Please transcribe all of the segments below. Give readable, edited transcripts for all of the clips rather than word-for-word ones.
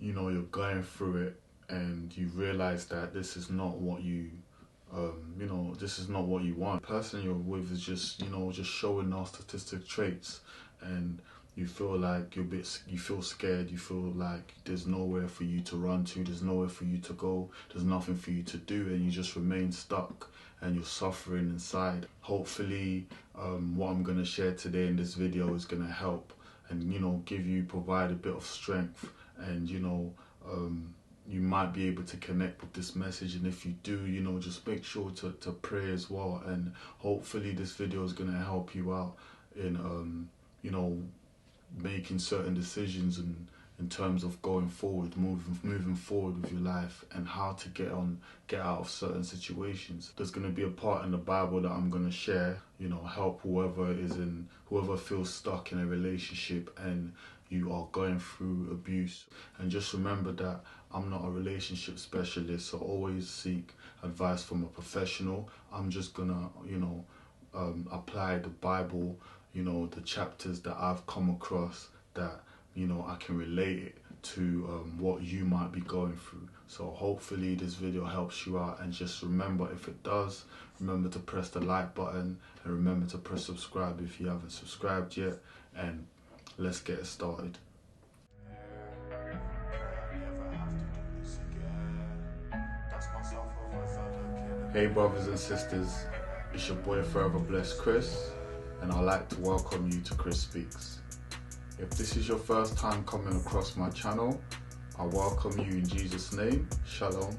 you're going through it and you realize that this is not what this is not what you want. The person you're with is just showing narcissistic traits, and you feel like you feel scared, you feel like there's nowhere for you to run to, there's nowhere for you to go, there's nothing for you to do, and you just remain stuck and you're suffering inside. Hopefully, what I'm going to share today in this video is going to help and provide a bit of strength, and you might be able to connect with this message. And if you do, just make sure to pray as well, and hopefully this video is going to help you out in making certain decisions and in terms of going forward, moving forward with your life, and how to get out of certain situations. There's going to be a part in the Bible that I'm going to share, help whoever feels stuck in a relationship and you are going through abuse. And just remember that I'm not a relationship specialist, so always seek advice from a professional. I'm just gonna apply the Bible, the chapters that I've come across that I can relate it to what you might be going through. So hopefully this video helps you out, and just remember, if it does, remember to press the like button and remember to press subscribe if you haven't subscribed yet, and let's get it started. Hey brothers and sisters, it's your boy Forever Blessed Chris, and I'd like to welcome you to Chris Speaks. If this is your first time coming across my channel, I welcome you in Jesus' name, Shalom.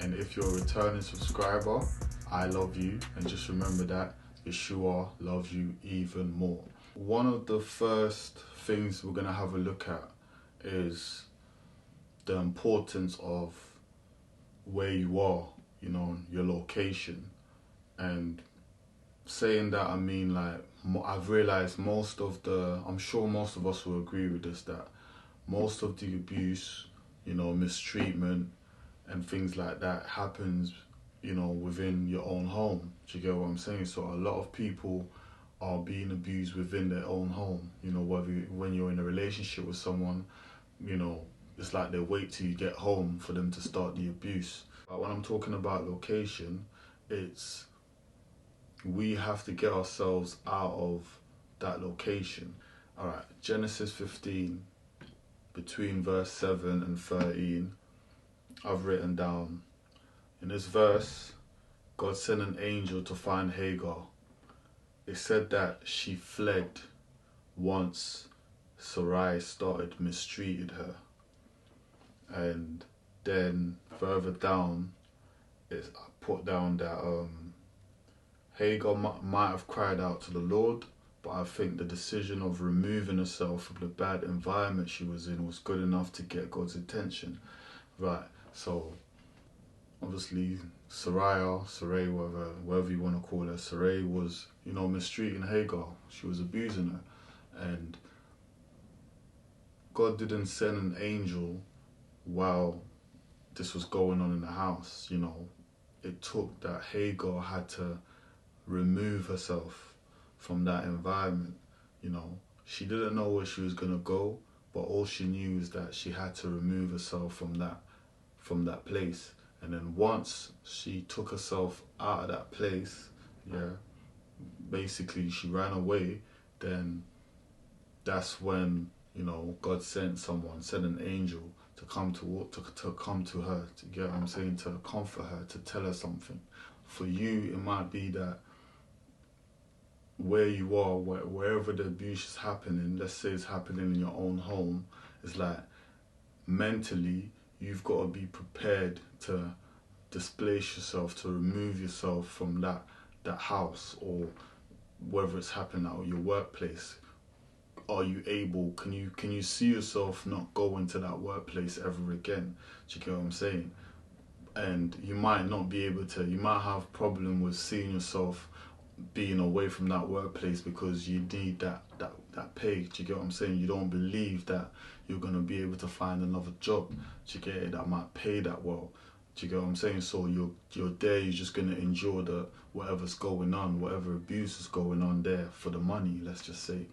And if you're a returning subscriber, I love you, and just remember that Yeshua loves you even more. One of the first things we're going to have a look at is the importance of where you are, your location. And saying that, I mean, like, I've realized I'm sure most of us will agree with this, that most of the abuse, mistreatment and things like that happens, within your own home. Do you get what I'm saying? So a lot of people are being abused within their own home. When you're in a relationship with someone, it's like they wait till you get home for them to start the abuse. But when I'm talking about location, we have to get ourselves out of that location. Alright, Genesis 15, between verse 7 and 13, I've written down, in this verse, God sent an angel to find Hagar. It said that she fled once Sarai started mistreated her. And then further down, I put down that Hagar might have cried out to the Lord, but I think the decision of removing herself from the bad environment she was in was good enough to get God's attention. Right, so obviously Sarai, whatever you want to call her, Sarai was, mistreating Hagar. She was abusing her. And God didn't send an angel while this was going on in the house. It took that Hagar had to remove herself from that environment. She didn't know where she was going to go, but all she knew is that she had to remove herself from that place. And then once she took herself out of that place, basically she ran away, then that's when God sent an angel to come to her, to get what I'm saying, to comfort her, to tell her something. For you, it might be that where you are, wherever the abuse is happening, let's say it's happening in your own home, it's like mentally you've got to be prepared to displace yourself, to remove yourself from that house, or whether it's happening at your workplace. Are you able, can you see yourself not going to that workplace ever again? Do you get what I'm saying? And you might not be able to, you might have problem with seeing yourself being away from that workplace because you need that pay. Do you get what I'm saying? You don't believe that you're going to be able to find another job, do you get it, that might pay that well. Do you get what I'm saying? So you're there, you're just going to endure whatever's going on, whatever abuse is going on there for the money, let's just say.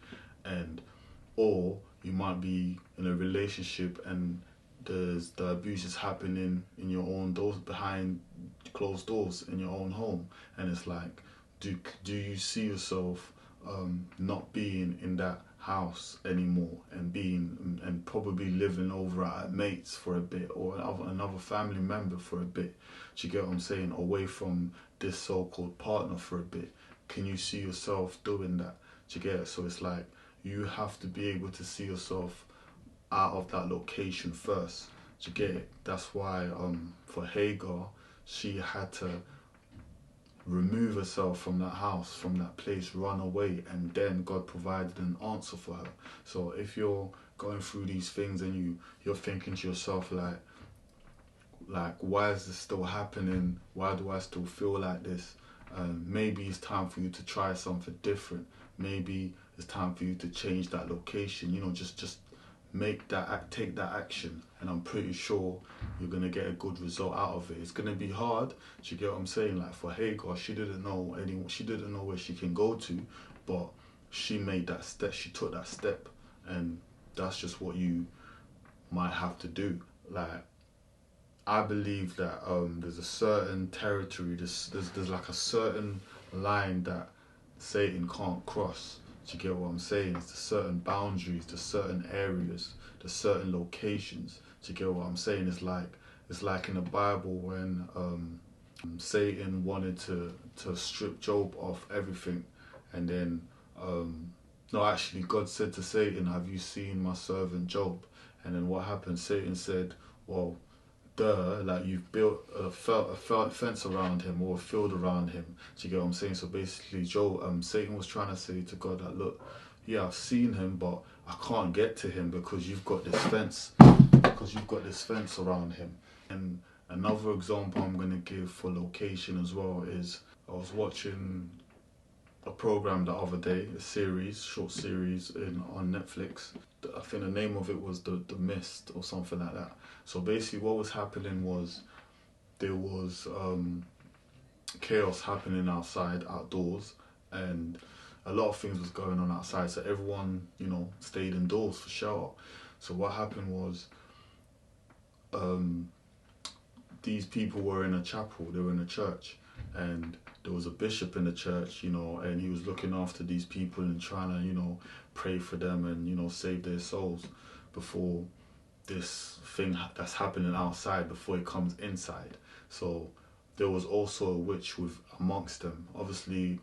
Or you might be in a relationship and the abuse is happening in your own doors, behind closed doors in your own home, and it's like, do you see yourself not being in that house anymore, and probably living over at a mate's for a bit, or another family member for a bit? Do you get what I'm saying? Away from this so-called partner for a bit. Can you see yourself doing that? Do you get it? So it's like, you have to be able to see yourself out of that location first. Do you get it? That's why for Hagar, she had to remove herself from that house, from that place, run away, and then God provided an answer for her. So if you're going through these things and you're thinking to yourself like, why is this still happening? Why do I still feel like this? Maybe it's time for you to try something different. Maybe it's time for you to change that location. You know, just take that action, and I'm pretty sure you're gonna get a good result out of it. It's gonna be hard. Do you get what I'm saying? Like for Hagar, she didn't know where she can go to, but she made that step. She took that step, and that's just what you might have to do. Like, I believe that there's a certain territory, there's like a certain line that Satan can't cross. Do you get what I'm saying? There's certain boundaries, there's certain areas, there's certain locations. Do you get what I'm saying? It's like in the Bible when Satan wanted to strip Job off everything, and then no, actually God said to Satan, "Have you seen my servant Job?" And then what happened? Satan said, "Well, like you've built a fence around him, or a field around him." Do you get what I'm saying? So basically, Satan was trying to say to God that, look, yeah, I've seen him, but I can't get to him because you've got this fence, around him. And another example I'm going to give for location as well is, I was watching a program the other day, short series on Netflix. I think the name of it was the Mist or something like that. So basically what was happening was, there was chaos happening outdoors, and a lot of things was going on outside, so everyone, stayed indoors for shelter. So what happened was, these people were in a chapel, they were in a church, and there was a bishop in the church, and he was looking after these people and trying to, pray for them and, save their souls before this thing that's happening outside, before it comes inside. So there was also a witch amongst them. Obviously,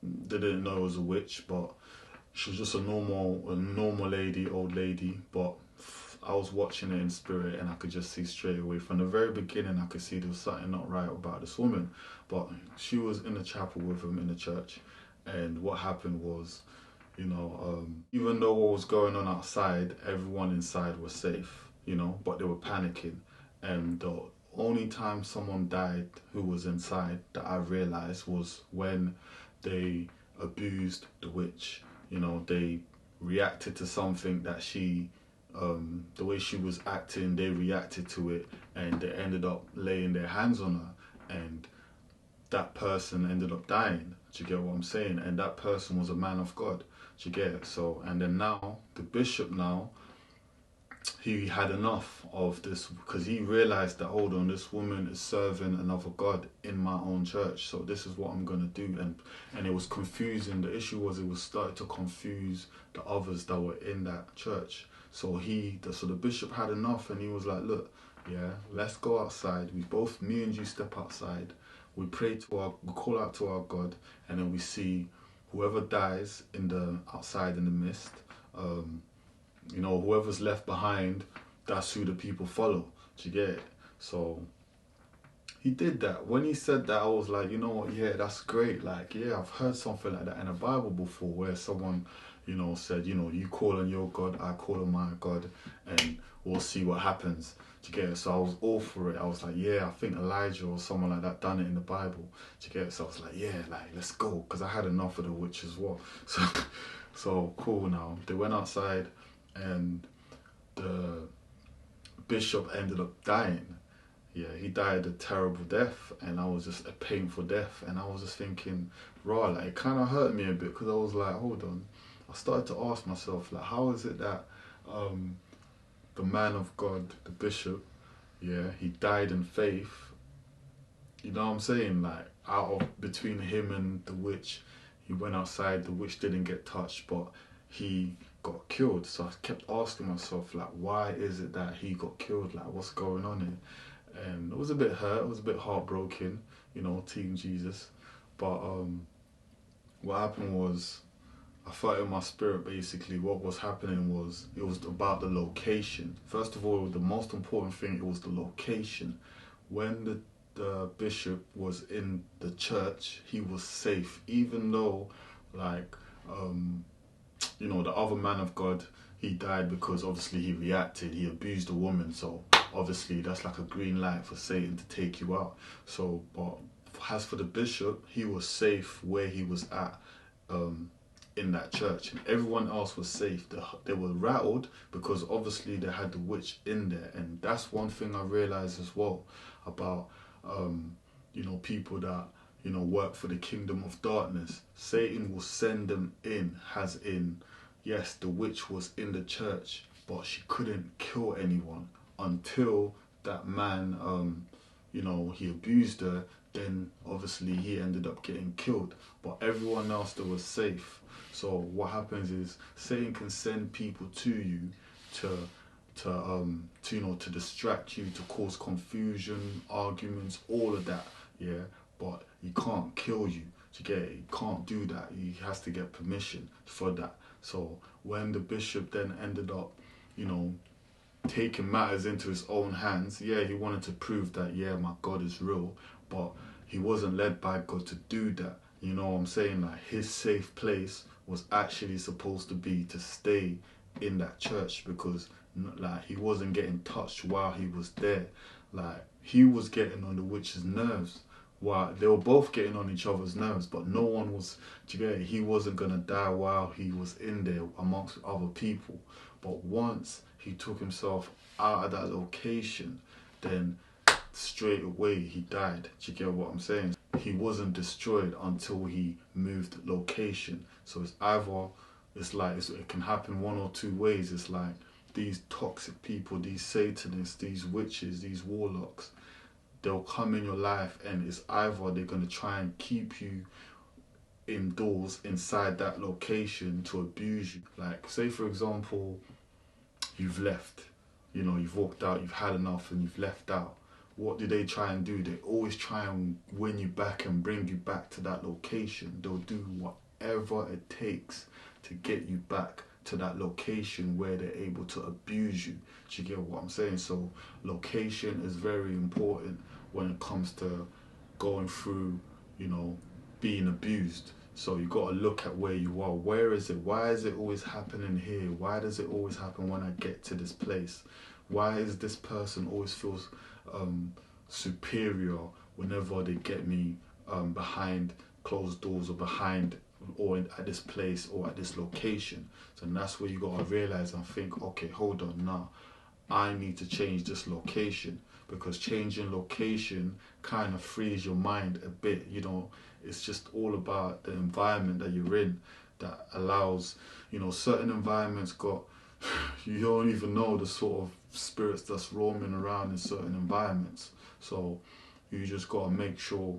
they didn't know it was a witch, but she was just a normal old lady, but I was watching it in spirit, and I could just see straight away from the very beginning, I could see there was something not right about this woman. But she was in the chapel with him in the church, and what happened was, even though what was going on outside, everyone inside was safe, but they were panicking. And the only time someone died who was inside that I realized was when they abused the witch. They reacted to something that the way she was acting, they reacted to it, and they ended up laying their hands on her, and that person ended up dying. Do you get what I'm saying? And that person was a man of God. Do you get it? So, and then now, the bishop he had enough of this, because he realized that, hold on, this woman is serving another God in my own church, so this is what I'm going to do. And it was confusing. The issue was, it was starting to confuse the others that were in that church. So the bishop had enough, and he was like, look, yeah, let's go outside. Me and you step outside. We we call out to our God, and then we see whoever dies outside in the mist, whoever's left behind, that's who the people follow. Do you get it? So he did that. When he said that, I was like, you know what, yeah, that's great. Like, yeah, I've heard something like that in the Bible before, where someone, said, you call on your God, I call on my God, and we'll see what happens. Do you get it? So I was all for it. I was like, yeah, I think Elijah or someone like that done it in the Bible. Do you get it? So I was like, yeah, let's go, because I had enough of the witch as well. So cool. Now they went outside, and the bishop ended up dying. Yeah, he died a terrible death, and I was just a painful death. And I was just thinking, raw, it kind of hurt me a bit, because I was like, hold on. I started to ask myself, how is it that the man of God, the bishop, yeah, he died in faith. You know what I'm saying? Like, out of between him and the witch, he went outside. The witch didn't get touched, but he got killed. So I kept asking myself, like, why is it that he got killed? Like, what's going on here? And it was a bit hurt. It was a bit heartbroken. You know, Team Jesus. But what happened was, I felt in my spirit basically what was happening was it was about the location. First of all, the most important thing, it was the location. When the bishop was in the church, he was safe, even though like you know, the other man of God, he died because obviously he reacted, he abused a woman, so obviously that's like a green light for Satan to take you out. So but as for the bishop, he was safe where he was at in that church, and everyone else was safe. They were rattled because obviously they had the witch in there. And that's one thing I realized as well about you know, people that, you know, work for the kingdom of darkness. Satan will send them in, as in, yes, the witch was in the church, but she couldn't kill anyone until that man you know, he abused her. Then obviously he ended up getting killed, but everyone else that was safe. So what happens is Satan can send people to you to you know, to distract you, to cause confusion, arguments, all of that, yeah. But he can't kill you. Do you get it? He can't do that. He has to get permission for that. So when the bishop then ended up, you know, taking matters into his own hands, yeah, he wanted to prove that, yeah, my God is real, but he wasn't led by God to do that. You know what I'm saying? Like, his safe place was actually supposed to be to stay in that church, because like he wasn't getting touched while he was there. Like, he was getting on the witch's nerves while they were both getting on each other's nerves, but no one was, do you get it? He wasn't gonna die while he was in there amongst other people. But once he took himself out of that location, then straight away he died. Do you get what I'm saying? He wasn't destroyed until he moved location. So it's either, it's like it can happen one or two ways. It's like these toxic people, these Satanists, these witches, these warlocks, they'll come in your life, and it's either they're going to try and keep you indoors inside that location to abuse you. Like, say for example, you've left, you know, you've walked out, you've had enough and you've left out. What do they try and do? They always try and win you back and bring you back to that location. They'll do whatever it takes to get you back to that location where they're able to abuse you. Do you get what I'm saying? So location is very important when it comes to going through, you know, being abused. So you got to look at where you are. Where is it? Why is it always happening here? Why does it always happen when I get to this place? Why is this person always feels superior whenever they get me behind closed doors, or behind, or at this place, or at this location? So that's where you got to realize and think, okay, hold on, now I need to change this location, because changing location kind of frees your mind a bit. You know, it's just all about the environment that you're in that allows, you know, certain environments got, you don't even know the sort of spirits that's roaming around in certain environments. So you just got to make sure,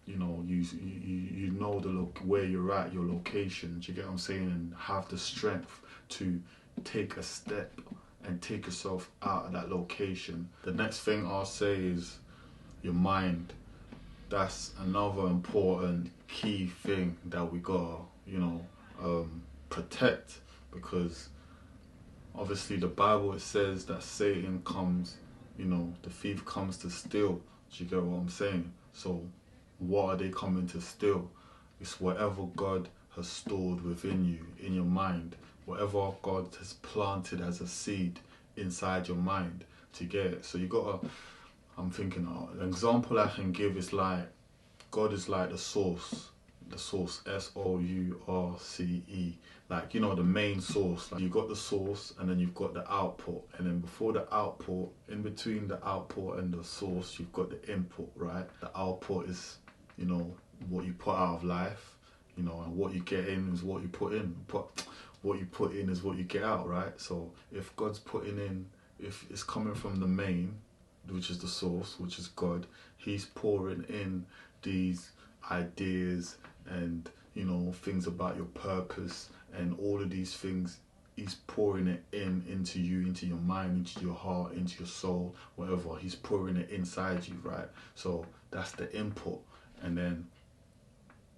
you know, you know where you're at, your location. Do you get what I'm saying? And have the strength to take a step and take yourself out of that location. The next thing I'll say is your mind. That's another important key thing that we gotta, you know, protect, because obviously the Bible, it says that Satan comes, you know, the thief comes to steal. Do you get what I'm saying? So what are they coming to steal? It's whatever God has stored within you, in your mind, whatever God has planted as a seed inside your mind to get it. So you gotta, I'm thinking, an example I can give is like, God is like the source, SOURCE, like, you know, the main source. Like, you've got the source, and then you've got the output, and then before the output, in between the output and the source, you've got the input, right? The output is, you know, what you put out of life, you know, and what you get in is what you put in. But what you put in is what you get out, right? So if God's putting in, if it's coming from the main, which is the source, which is God, he's pouring in these ideas and, you know, things about your purpose and all of these things. He's pouring it into you, into your mind, into your heart, into your soul, whatever. He's pouring it inside you, right? So that's the input. And then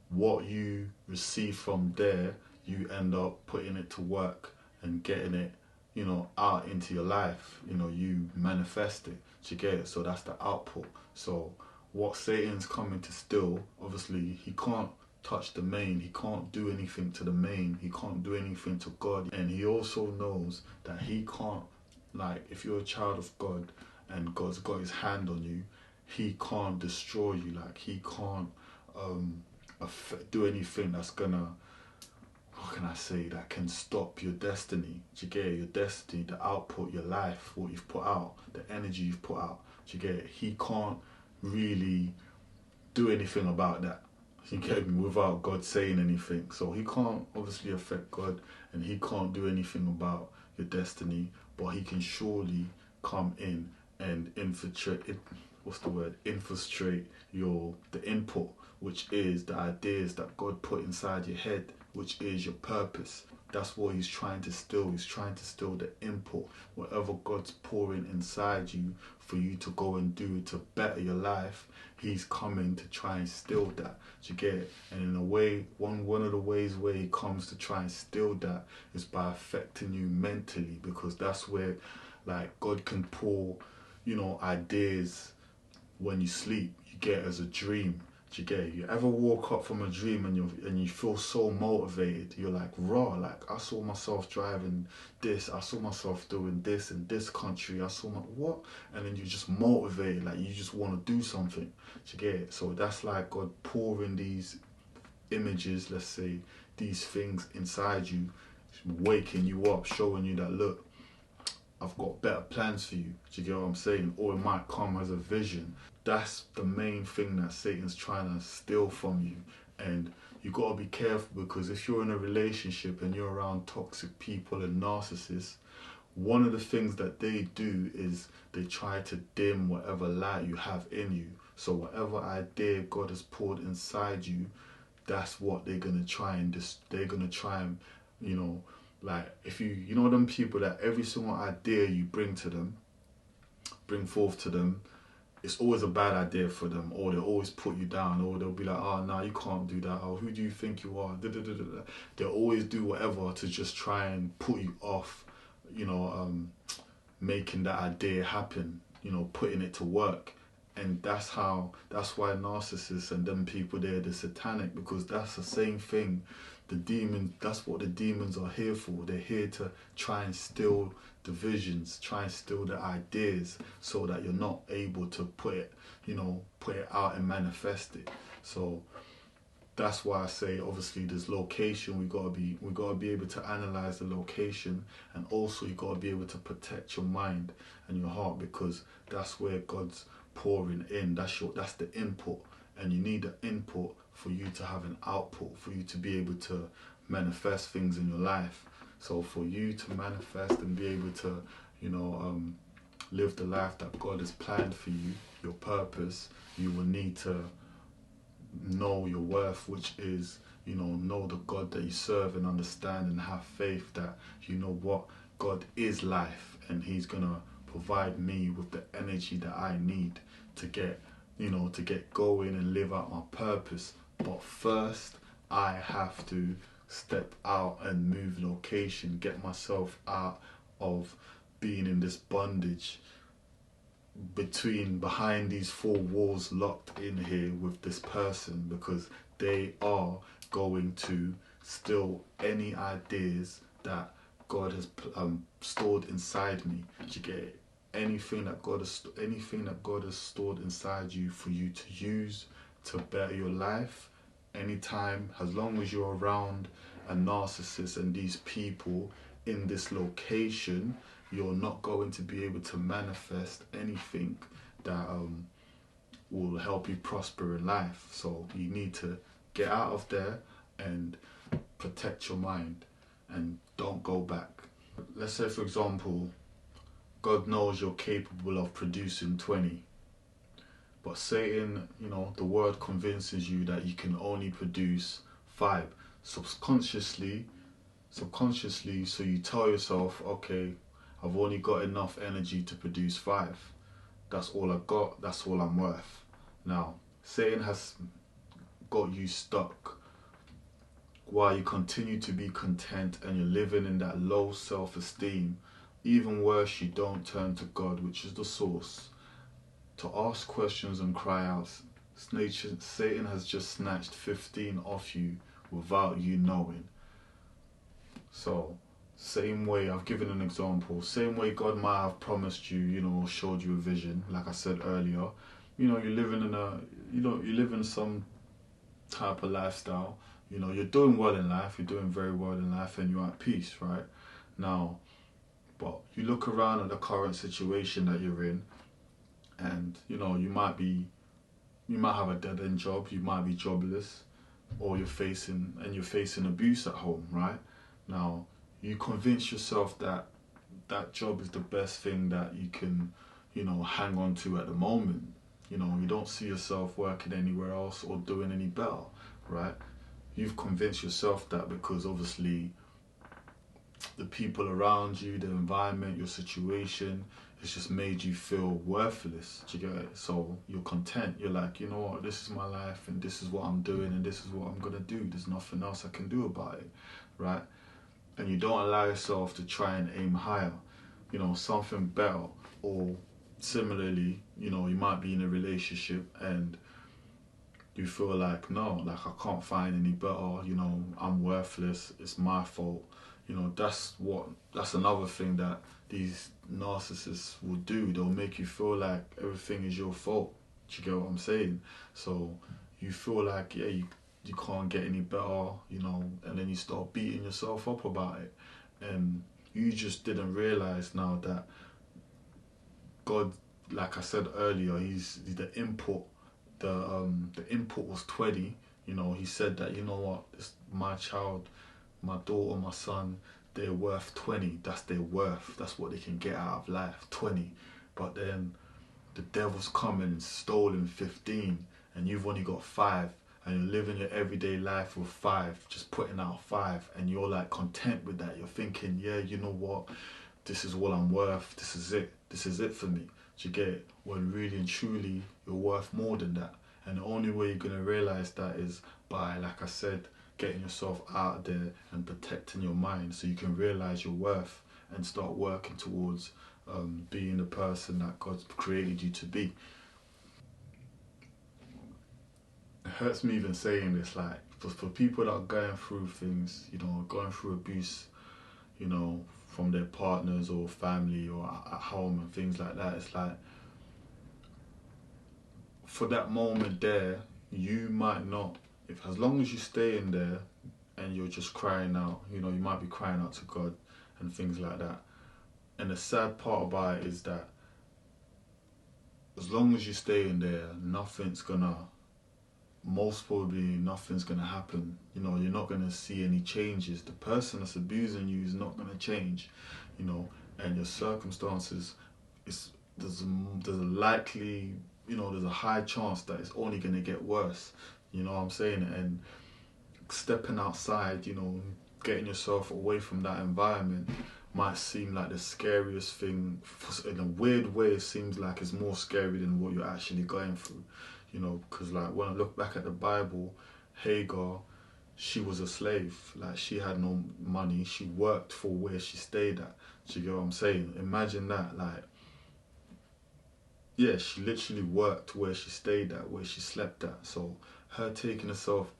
what you receive from there, you end up putting it to work and getting it, you know, out into your life. You know, you manifest it. Do you get it? So that's the output. So what Satan's coming to steal, obviously, he can't touch the main. He can't do anything to the main. He can't do anything to God. And he also knows that he can't, like, if you're a child of God and God's got his hand on you, he can't destroy you. Like, he can't do anything that's gonna, what can I say, that can stop your destiny. Do you get it? Your destiny, the output, your life, what you've put out, the energy you've put out. Do you get it? He can't really do anything about that. You get me? Without God saying anything. So he can't obviously affect God, and he can't do anything about your destiny, but he can surely come in and infiltrate the input, which is the ideas that God put inside your head, which is your purpose. That's what he's trying to steal. He's trying to steal the input, whatever God's pouring inside you for you to go and do to better your life. He's coming to try and steal that. Do you get it? And in a way, one of the ways where he comes to try and steal that is by affecting you mentally, because that's where, like, God can pour, you know, ideas when you sleep. You get it as a dream. Do you get it? You ever woke up from a dream and you feel so motivated? You're like, raw, like, I saw myself driving this, I saw myself doing this in this country, I saw what? And then you're just motivated, like, you just want to do something. Do you get it? So that's like God pouring these images, let's say, these things inside you, waking you up, showing you that, look, I've got better plans for you. Do you get what I'm saying? Or it might come as a vision. That's the main thing that Satan's trying to steal from you. And you got to be careful, because if you're in a relationship and you're around toxic people and narcissists, one of the things that they do is they try to dim whatever light you have in you. So whatever idea God has poured inside you, that's what they're going to try and you know, like, if you know them people that every single idea you bring forth to them, it's always a bad idea for them, or they'll always put you down, or they'll be like, oh, no, you can't do that, or who do you think you are? They'll always do whatever to just try and put you off, you know, making that idea happen, you know, putting it to work. And that's why narcissists and them people, they're satanic, because that's the same thing. The demons, that's what the demons are here for. They're here to try and steal the visions, try and steal the ideas, so that you're not able to put it out and manifest it. So that's why I say, obviously, there's location. We gotta be able to analyze the location, and also you gotta be able to protect your mind and your heart, because that's where God's pouring in. That's the input, and you need the input for you to have an output, for you to be able to manifest things in your life. So for you to manifest and be able to, you know, live the life that God has planned for you, your purpose, you will need to know your worth, which is, you know the God that you serve, and understand and have faith that, you know what, God is life, and he's gonna provide me with the energy that I need to get going and live out my purpose. But first, I have to step out and move location, get myself out of being in this bondage behind these four walls, locked in here with this person, because they are going to steal any ideas that God has stored inside me. Do you get it? Anything that God has stored inside you for you to use to better your life, anytime, as long as you're around a narcissist and these people in this location, you're not going to be able to manifest anything that will help you prosper in life. So you need to get out of there and protect your mind. and don't go back. Let's say, for example, God knows you're capable of producing 20, but Satan, the word convinces you that you can only produce 5. Subconsciously, so you tell yourself, okay, I've only got enough energy to produce 5. That's all I got, that's all I'm worth. Now, Satan has got you stuck while you continue to be content and you're living in that low self-esteem. Even worse, you don't turn to God, which is the source, to ask questions and cry out. Satan has just snatched 15 off you without you knowing. So, same way, I've given an example, same way God might have promised you, showed you a vision, like I said earlier, you're living some type of lifestyle, you're doing well in life, you're doing very well in life, and you're at peace, right? Now, but you look around at the current situation that you're in, and you might have a dead-end job, you might be jobless, or you're facing abuse at home, right? Now, you convince yourself that that job is the best thing that you can, hang on to at the moment. You don't see yourself working anywhere else or doing any better, right? You've convinced yourself that because obviously the people around you, the environment, your situation, it's just made you feel worthless. Do you get it? So you're content. You're like, you know what, this is my life and this is what I'm doing and this is what I'm going to do. There's nothing else I can do about it, right? And you don't allow yourself to try and aim higher, something better. Or similarly, you might be in a relationship and you feel like, no, like I can't find any better, I'm worthless, it's my fault. That's another thing that these narcissists will do. They'll make you feel like everything is your fault. Do you get what I'm saying? So you feel like, yeah, you can't get any better, and then you start beating yourself up about it. And you just didn't realise now that God, like I said earlier, he's the input. The input was 20. He said that, it's my child, my daughter, my son, they're worth 20. That's their worth. That's what they can get out of life, 20. But then the devil's come and stolen 15, and you've only got 5. And you're living your everyday life with 5, just putting out 5, and you're like content with that. You're thinking, yeah, you know what, this is what I'm worth, this is it for me. Do you get it? When really and truly you're worth more than that. And the only way you're going to realise that is by, like I said, getting yourself out there and protecting your mind so you can realise your worth and start working towards being the person that God's created you to be. It hurts me even saying this, like, for people that are going through things, going through abuse, from their partners or family or at home and things like that, it's like, for that moment there, you might not, as long as you stay in there and you're just crying out, you might be crying out to God and things like that. And the sad part about it is that as long as you stay in there, most probably nothing's gonna happen. You're not gonna see any changes. The person that's abusing you is not gonna change, and your circumstances, there's a high chance that it's only gonna get worse. You know what I'm saying? And stepping outside, getting yourself away from that environment might seem like the scariest thing. In a weird way, it seems like it's more scary than what you're actually going through. Because like when I look back at the Bible, Hagar, she was a slave. Like, she had no money. She worked for where she stayed at. Do you get what I'm saying? Imagine that. Like, yeah, she literally worked where she stayed at, where she slept at. So her taking herself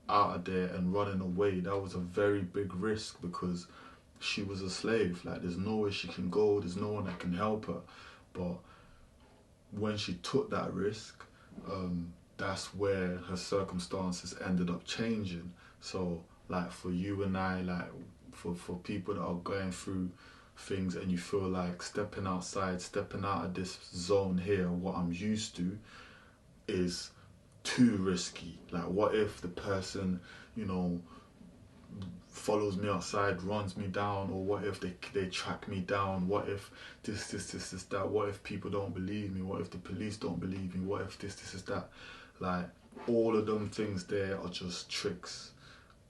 out of there and running away, that was a very big risk because she was a slave. Like, there's nowhere she can go. There's no one that can help her. But when she took that risk, that's where her circumstances ended up changing. So like for you and I, like for people that are going through things and you feel like stepping outside, stepping out of this zone here, what I'm used to, is too risky. Like, what if the person, follows me outside, runs me down, or what if they track me down? What if this, that? What if people don't believe me? What if the police don't believe me? What if this, that? Like, all of them things there are just tricks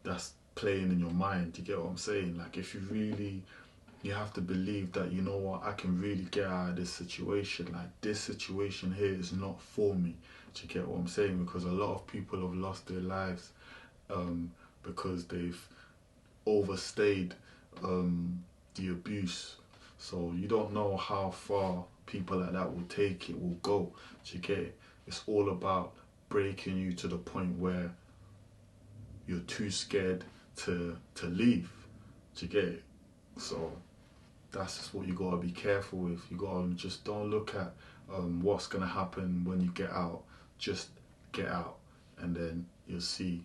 that's playing in your mind. You get what I'm saying? Like, if you have to believe that, you know what, I can really get out of this situation. Like, this situation here is not for me. Do you get what I'm saying? Because a lot of people have lost their lives because they've overstayed the abuse. So you don't know how far people like that will take it, will go. Do you get it? It's all about breaking you to the point where you're too scared to leave. Do you get it? So that's just what you gotta be careful with. You gotta just don't look at what's gonna happen when you get out. Just get out, and then you'll see.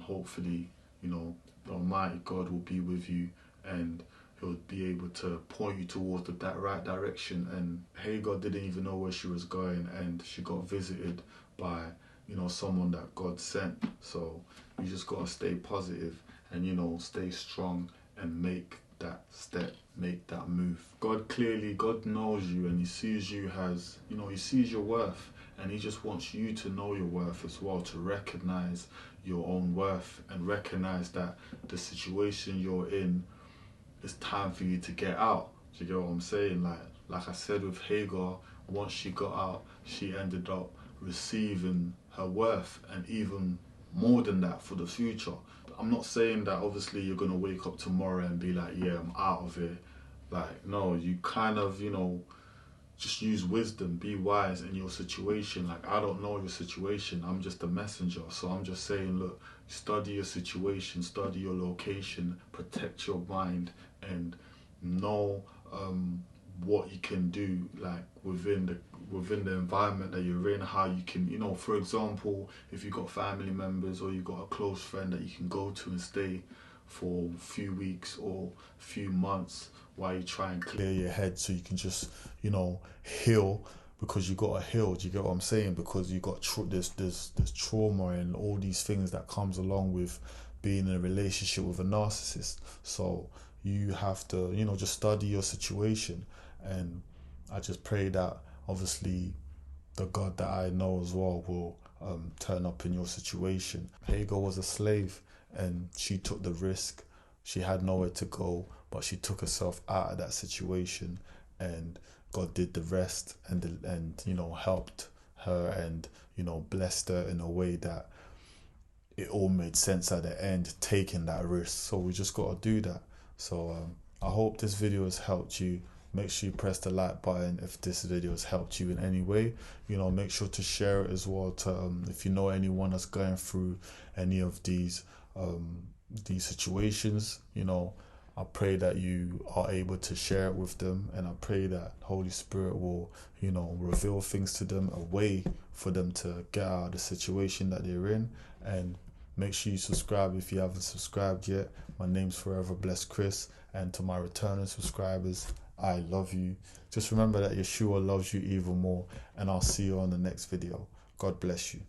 Hopefully, you know, the Almighty God will be with you, and He'll be able to point you towards that right direction. And Hagar didn't even know where she was going, and she got visited by, you know, someone that God sent. So you just gotta stay positive and, you know, stay strong and make that step, make that move. God knows you, and He sees you as, you know, He sees your worth, and He just wants you to know your worth as well, to recognize your own worth and recognize that the situation you're in, it's time for you to get out. Do you get what I'm saying? Like I said with Hagar, once she got out, she ended up receiving her worth, and even more than that for the future. I'm not saying that obviously you're going to wake up tomorrow and be like, yeah, I'm out of it. Like, no, you kind of, you know, just use wisdom, be wise in your situation. Like, I don't know your situation, I'm just a messenger. So I'm just saying, look, study your situation, study your location, protect your mind, and know what you can do, like within the environment that you're in, how you can, you know, for example, if you've got family members or you've got a close friend that you can go to and stay for a few weeks or a few months while you try and clear your head, so you can just, you know, heal, because you got to heal. Do you get what I'm saying? Because you got there's trauma and all these things that comes along with being in a relationship with a narcissist. So you have to, you know, just study your situation. And I just pray that obviously the God that I know as well will turn up in your situation. Hagar was a slave, and she took the risk. She had nowhere to go, but she took herself out of that situation, and God did the rest, and you know, helped her, and, you know, blessed her in a way that it all made sense at the end, taking that risk. So we just got to do that. So I hope this video has helped you. Make sure you press the like button if this video has helped you in any way. You know, make sure to share it as well to if you know anyone that's going through any of these situations. You know, I pray that you are able to share it with them, and I pray that Holy Spirit will, you know, reveal things to them, a way for them to get out of the situation that they're in. And make sure you subscribe if you haven't subscribed yet. My name's Forever Blessed Chris, and to my returning subscribers, I love you. Just remember that Yeshua loves you even more, and I'll see you on the next video. God bless you.